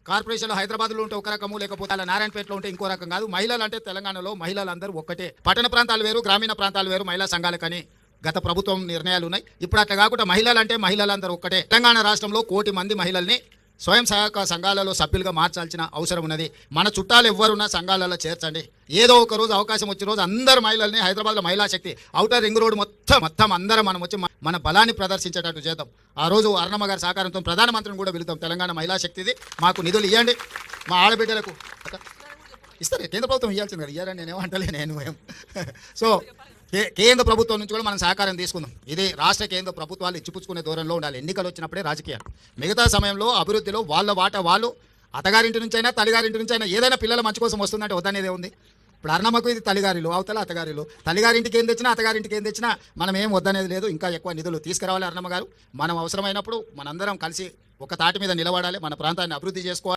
కార్పొరేషన్లో హైదరాబాద్లో ఉంటే ఒక రకము, లేకపోతే అలా నారాయణపేటలో ఉంటే ఇంకో రకం కాదు. మహిళలు అంటే తెలంగాణలో మహిళలందరూ ఒక్కటే. పట్టణ ప్రాంతాలు వేరు, గ్రామీణ ప్రాంతాలు వేరు. మహిళా సంఘాలకని గత ప్రభుత్వం నిర్ణయాలు ఉన్నాయి. ఇప్పుడు అట్లా కాకుండా మహిళలు అంటే మహిళలందరూ ఒక్కటే. తెలంగాణ రాష్ట్రంలో 1 కోటి మంది మహిళల్ని స్వయం సహాయక సంఘాలలో సభ్యులుగా మార్చాల్సిన అవసరం ఉన్నది. మన చుట్టాలు ఎవ్వరున్నా సంఘాలలో చేర్చండి. ఏదో ఒక రోజు అవకాశం వచ్చే రోజు అందరు మహిళల్ని హైదరాబాద్లో మహిళా శక్తి ఔటర్ రింగ్ రోడ్ మొత్తం అందరం మనం వచ్చి మన బలాన్ని ప్రదర్శించేటట్టు చేద్దాం. ఆ రోజు అరుణమ్మ గారి సహకారంతో ప్రధానమంత్రిని కూడా వెళుతాం. తెలంగాణ మహిళా శక్తిది, మాకు నిధులు ఇవ్వండి. మా ఆడబిడ్డలకు ఇస్తారు. కేంద్ర ప్రభుత్వం ఇవ్వాల్సింది కదా, ఇయ్యారని నేనేమంటలే. నేను సో కేంద్ర ప్రభుత్వం నుంచి కూడా మనం సహకారం తీసుకుందాం. ఇది రాష్ట్ర కేంద్ర ప్రభుత్వాలు ఇచ్చిపుచ్చుకునే దూరంలో ఉండాలి. ఎన్నికలు వచ్చినప్పుడే రాజకీయాలు. మిగతా సమయంలో అభివృద్ధిలో వాళ్ళ వాటా వాళ్ళు అత్తగారింటి నుంచి అయినా తల్లిగారింటి నుంచి అయినా ఏదైనా పిల్లల మంచి కోసం వస్తుందంటే వద్దనేదే ఉంది. ఇప్పుడు అరుణమ్మకు ఇది తల్లిగారిలు, అవతల అత్తగారిలు. తల్లిగారింటికి ఏం తెచ్చినా అత్తగారింటికి ఏం తెచ్చినా మనం ఏం వద్దనేది లేదు. ఇంకా ఎక్కువ నిధులు తీసుకురావాలి అరుణమ్మ గారు. మనం అవసరమైనప్పుడు మనందరం కలిసి ఒక తాటి మీద నిలబడాలి. మన ప్రాంతాన్ని అభివృద్ధి చేసుకోవాలి.